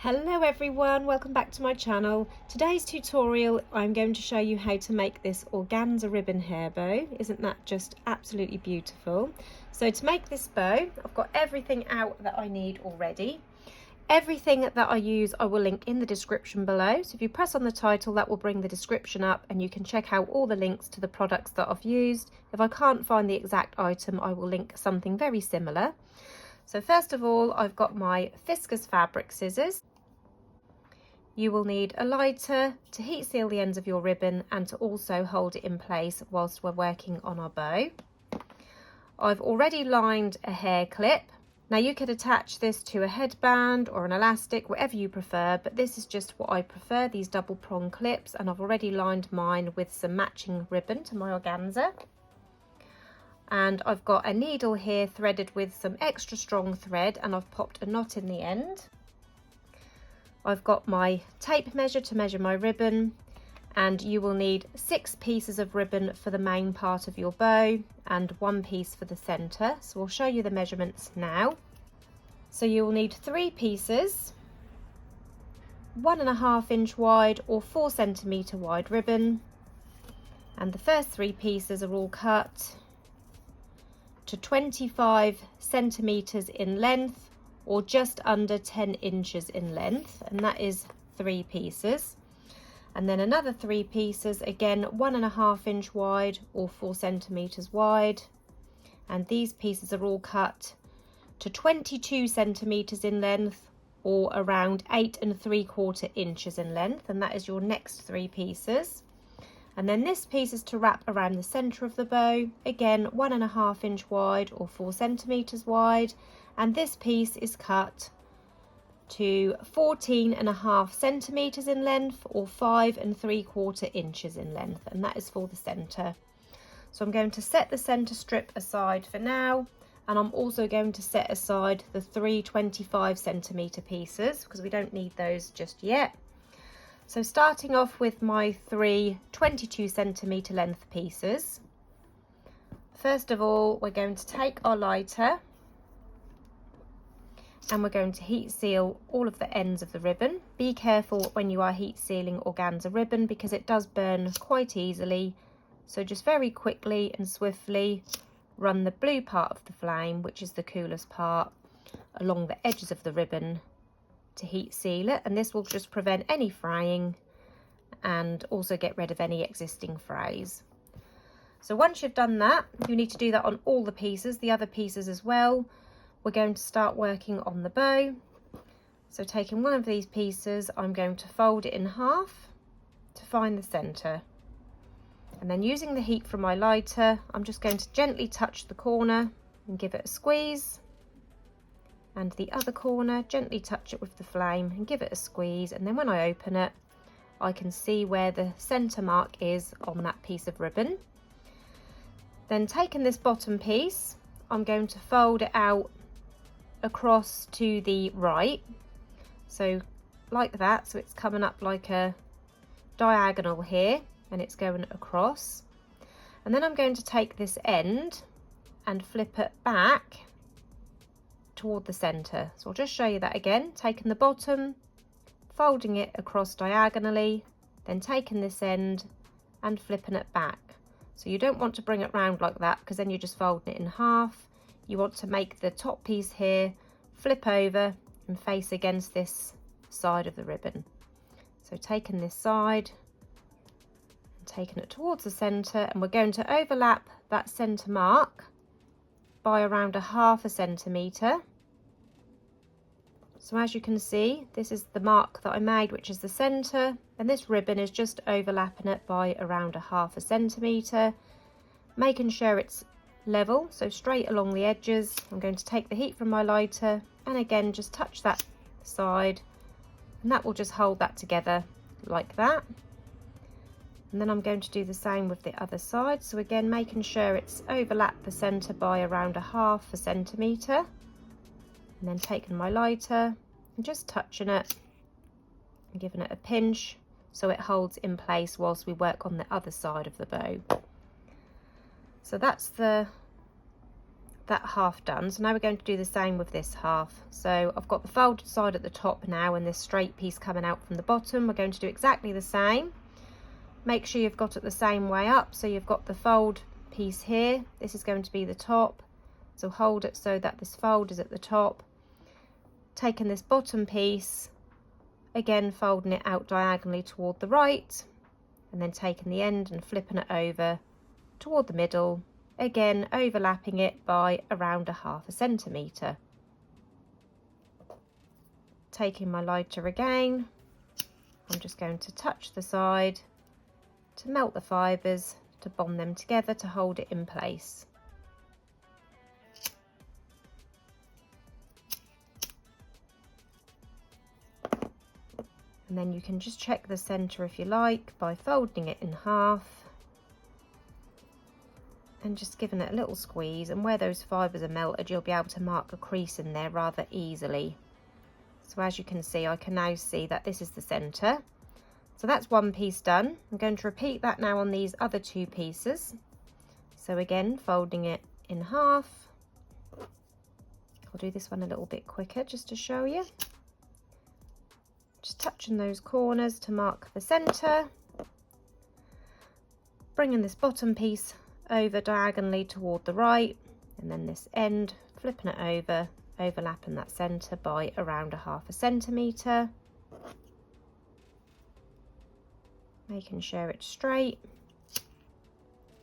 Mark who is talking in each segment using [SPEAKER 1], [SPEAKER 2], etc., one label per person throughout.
[SPEAKER 1] Hello everyone, welcome back to my channel. Today's tutorial I'm going to show you how to make this organza ribbon hair bow. Isn't that just absolutely beautiful? So to make this bow, I've got everything out that I need already. Everything that I use I will link in the description below. So if you press on the title, that will bring the description up and you can check out all the links to the products that I've used. If I can't find the exact item, I will link something very similar. So first of all, I've got my viscose fabric scissors. You will need a lighter to heat seal the ends of your ribbon and to also hold it in place whilst we're working on our bow. I've already lined a hair clip. Now you could attach this to a headband or an elastic, whatever you prefer, but this is just what I prefer, these double prong clips, and I've already lined mine with some matching ribbon to my organza. And I've got a needle here threaded with some extra strong thread, and I've popped a knot in the end. I've got my tape measure to measure my ribbon, and you will need 6 pieces of ribbon for the main part of your bow and 1 piece for the centre. So I'll show you the measurements now. So you will need 3 pieces, 1.5 inch wide or 4 centimetre wide ribbon, and the first 3 pieces are all cut to 25 centimetres in length, or just under 10 inches in length, and that is 3 pieces. And then another 3 pieces, again 1.5 inch wide or 4 centimetres wide, and these pieces are all cut to 22 centimetres in length, or around 8 3/4 inches in length, and that is your next 3 pieces. And then this piece is to wrap around the centre of the bow, again 1.5 inch wide or 4 centimetres wide, and this piece is cut to 14.5 centimetres in length, or 5 3/4 inches in length, and that is for the centre. So I'm going to set the centre strip aside for now, and I'm also going to set aside the 3 25 centimetre pieces because we don't need those just yet. So starting off with my 3 22 centimetre length pieces, first of all we're going to take our lighter and we're going to heat seal all of the ends of the ribbon. Be careful when you are heat sealing organza ribbon because it does burn quite easily. So just very quickly and swiftly run the blue part of the flame, which is the coolest part, along the edges of the ribbon to heat seal it, and this will just prevent any fraying and also get rid of any existing frays. So once you've done that, you need to do that on all the pieces, the other pieces as well. We're going to start working on the bow. So taking one of these pieces, I'm going to fold it in half to find the centre. And then using the heat from my lighter, I'm just going to gently touch the corner and give it a squeeze. And the other corner, gently touch it with the flame and give it a squeeze. And then when I open it, I can see where the centre mark is on that piece of ribbon. Then taking this bottom piece, I'm going to fold it out across to the right, so like that, so it's coming up like a diagonal here and it's going across. And then I'm going to take this end and flip it back toward the center. So I'll just show you that again, taking the bottom, folding it across diagonally, then taking this end and flipping it back. So you don't want to bring it round like that because then you're just folding it in half. You want to make the top piece here flip over and face against this side of the ribbon. So taking this side and taking it towards the centre, and we're going to overlap that centre mark by around 1/2 centimetre. So as you can see, this is the mark that I made, which is the centre, and this ribbon is just overlapping it by around 1/2 centimetre, making sure it's level, so straight along the edges. I'm going to take the heat from my lighter and again just touch that side, and that will just hold that together like that. And then I'm going to do the same with the other side, so again making sure it's overlapped the centre by around 1/2 centimetre, and then taking my lighter and just touching it and giving it a pinch so it holds in place whilst we work on the other side of the bow. So that's the that half done. So now we're going to do the same with this half. So I've got the folded side at the top now and this straight piece coming out from the bottom. We're going to do exactly the same. Make sure you've got it the same way up. So you've got the fold piece here. This is going to be the top. So hold it so that this fold is at the top. Taking this bottom piece, again folding it out diagonally toward the right, and then taking the end and flipping it over toward the middle, again overlapping it by around 1/2 centimetre. Taking my lighter again, I'm just going to touch the side to melt the fibres, to bond them together to hold it in place. And then you can just check the centre if you like by folding it in half and just giving it a little squeeze, and where those fibres are melted you'll be able to mark a crease in there rather easily. So as you can see, I can now see that this is the centre. So that's one piece done. I'm going to repeat that now on these other 2 pieces. So again, folding it in half. I'll do this one a little bit quicker just to show you. Just touching those corners to mark the centre. Bringing this bottom piece over diagonally toward the right, and then this end, flipping it over, overlapping that centre by around 1/2 centimetre. Making sure it's straight.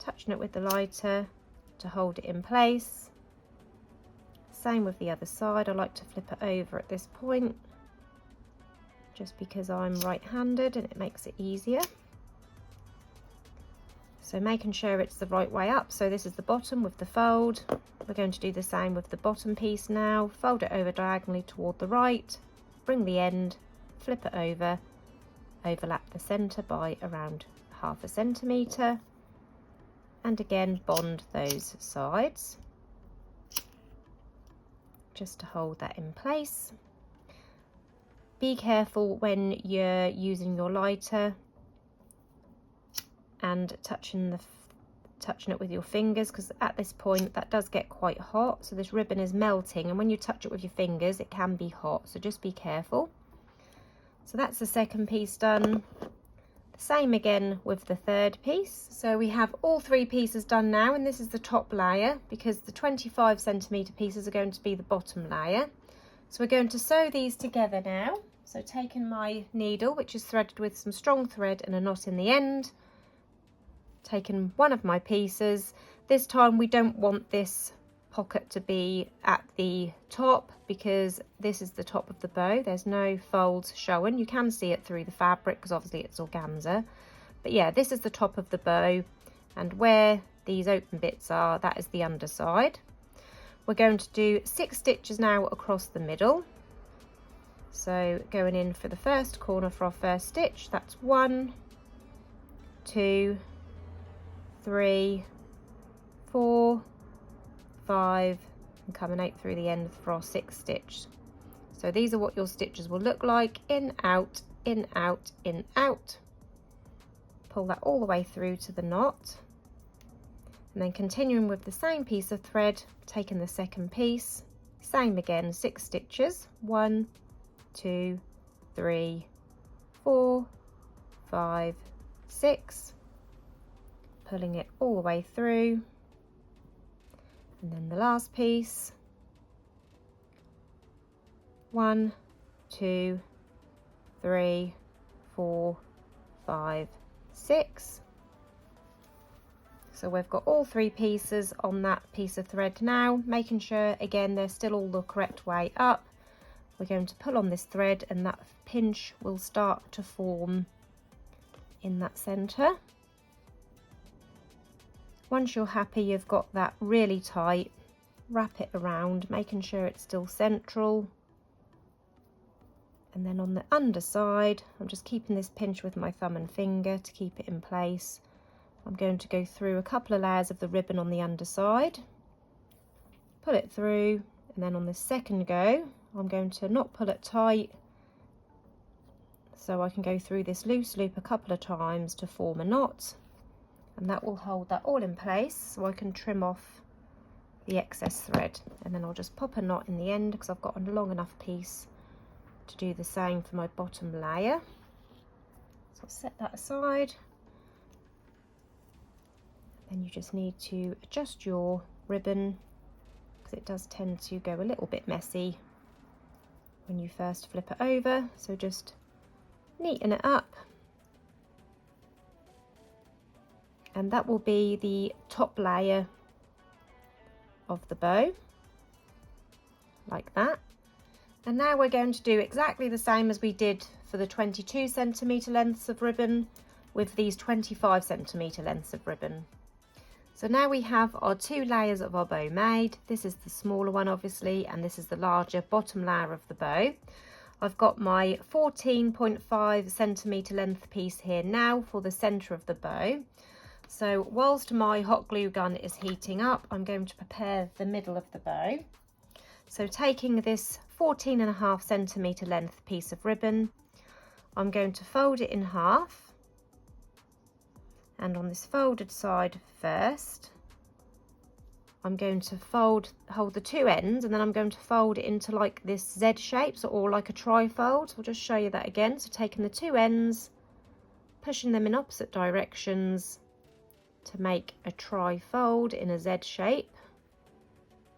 [SPEAKER 1] Touching it with the lighter to hold it in place. Same with the other side. I like to flip it over at this point, just because I'm right-handed and it makes it easier. So making sure it's the right way up. So this is the bottom with the fold. We're going to do the same with the bottom piece now. Fold it over diagonally toward the right, bring the end, flip it over, overlap the centre by around 1/2 centimetre, and again bond those sides just to hold that in place. Be careful when you're using your lighter and touching it with your fingers, because at this point that does get quite hot. So this ribbon is melting, and when you touch it with your fingers it can be hot, so just be careful. So that's the second piece done. The same again with the third piece. So we have all 3 pieces done now, and this is the top layer, because the 25 centimetre pieces are going to be the bottom layer. So we're going to sew these together now. So taking my needle, which is threaded with some strong thread and a knot in the end, taking one of my pieces. This time we don't want this pocket to be at the top, because this is the top of the bow. There's no folds showing. You can see it through the fabric because obviously it's organza. But yeah, this is the top of the bow, and where these open bits are, that is the underside. We're going to do 6 stitches now across the middle. So going in for the first corner for our first stitch, that's 1, 2, 3, 4, 5, and coming out through the end for our 6th stitch. So these are what your stitches will look like: in, out, in, out, in, out. Pull that all the way through to the knot, and then continuing with the same piece of thread, taking the second piece, same again, 6 stitches, 1, 2, 3, 4, 5, 6, pulling it all the way through, and then the last piece, 1, 2, 3, 4, 5, 6. So we've got all 3 pieces on that piece of thread now, making sure again they're still all the correct way up. We're going to pull on this thread, and that pinch will start to form in that centre. Once you're happy you've got that really tight, wrap it around, making sure it's still central. And then on the underside, I'm just keeping this pinch with my thumb and finger to keep it in place. I'm going to go through a couple of layers of the ribbon on the underside, pull it through, and then on the second go I'm going to not pull it tight, so I can go through this loose loop a couple of times to form a knot, and that will hold that all in place, so I can trim off the excess thread, and then I'll just pop a knot in the end because I've got a long enough piece to do the same for my bottom layer. So I'll set that aside. Then you just need to adjust your ribbon because it does tend to go a little bit messy when you first flip it over, so just neaten it up, and that will be the top layer of the bow, like that. And now we're going to do exactly the same as we did for the 22cm lengths of ribbon with these 25cm lengths of ribbon. So now we have our 2 layers of our bow made. This is the smaller one obviously, and this is the larger bottom layer of the bow. I've got my 14.5cm length piece here now for the centre of the bow. So whilst my hot glue gun is heating up, I'm going to prepare the middle of the bow. So taking this 14.5cm length piece of ribbon, I'm going to fold it in half. And on this folded side first, I'm going to hold the 2 ends, and then I'm going to fold it into like this Z shape, or like a trifold. So I'll just show you that again. So taking the 2 ends, pushing them in opposite directions to make a trifold in a Z shape.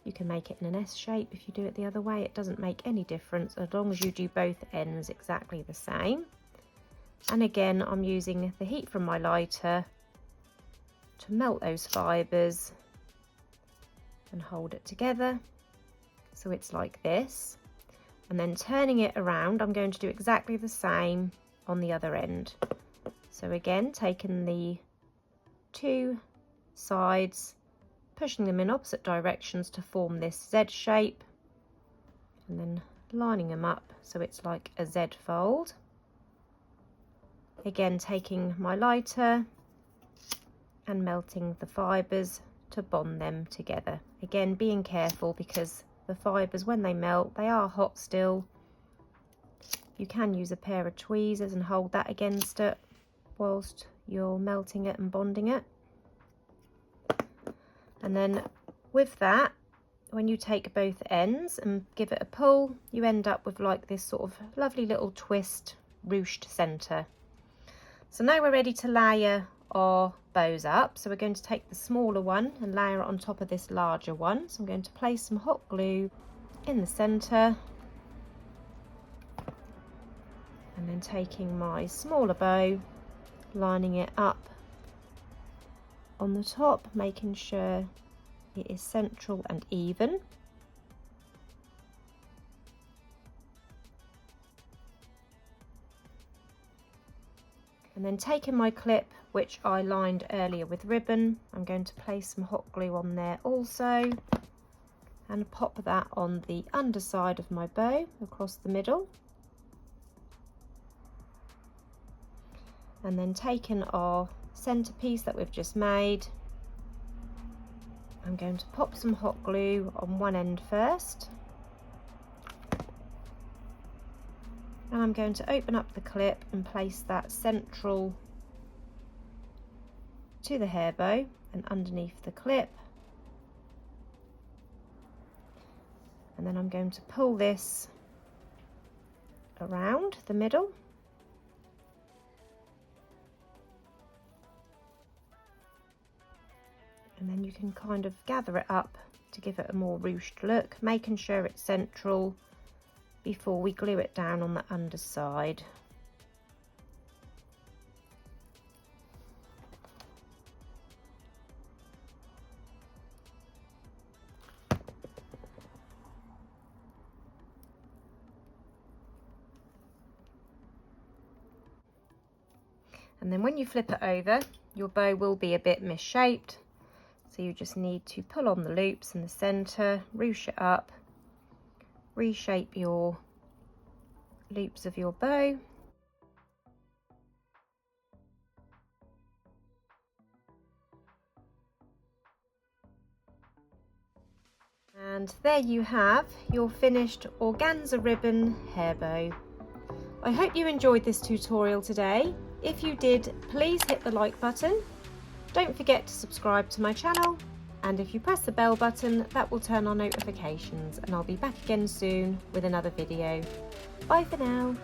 [SPEAKER 1] You can make it in an S shape if you do it the other way. It doesn't make any difference as long as you do both ends exactly the same. And again, I'm using the heat from my lighter to melt those fibres and hold it together so it's like this. And then turning it around, I'm going to do exactly the same on the other end. So again, taking the 2 sides, pushing them in opposite directions to form this Z shape, and then lining them up so it's like a Z fold. Again, taking my lighter and melting the fibres to bond them together. Again, being careful because the fibres, when they melt, they are hot still. You can use a pair of tweezers and hold that against it whilst you're melting it and bonding it. And then with that, when you take both ends and give it a pull, you end up with like this sort of lovely little twist ruched centre. So now we're ready to layer our bows up. So we're going to take the smaller one and layer it on top of this larger one. So I'm going to place some hot glue in the centre, and then taking my smaller bow, lining it up on the top, making sure it is central and even. And then taking my clip, which I lined earlier with ribbon, I'm going to place some hot glue on there also, and pop that on the underside of my bow across the middle. And then taking our centerpiece that we've just made, I'm going to pop some hot glue on one end first, and I'm going to open up the clip and place that central to the hair bow and underneath the clip, and then I'm going to pull this around the middle. And then you can kind of gather it up to give it a more ruched look, making sure it's central before we glue it down on the underside. And then when you flip it over, your bow will be a bit misshaped. So you just need to pull on the loops in the centre, ruche it up, reshape your loops of your bow. And there you have your finished organza ribbon hair bow. I hope you enjoyed this tutorial today. If you did, please hit the like button. Don't forget to subscribe to my channel, And if you press the bell button, that will turn on notifications, and I'll be back again soon with another video. Bye for now.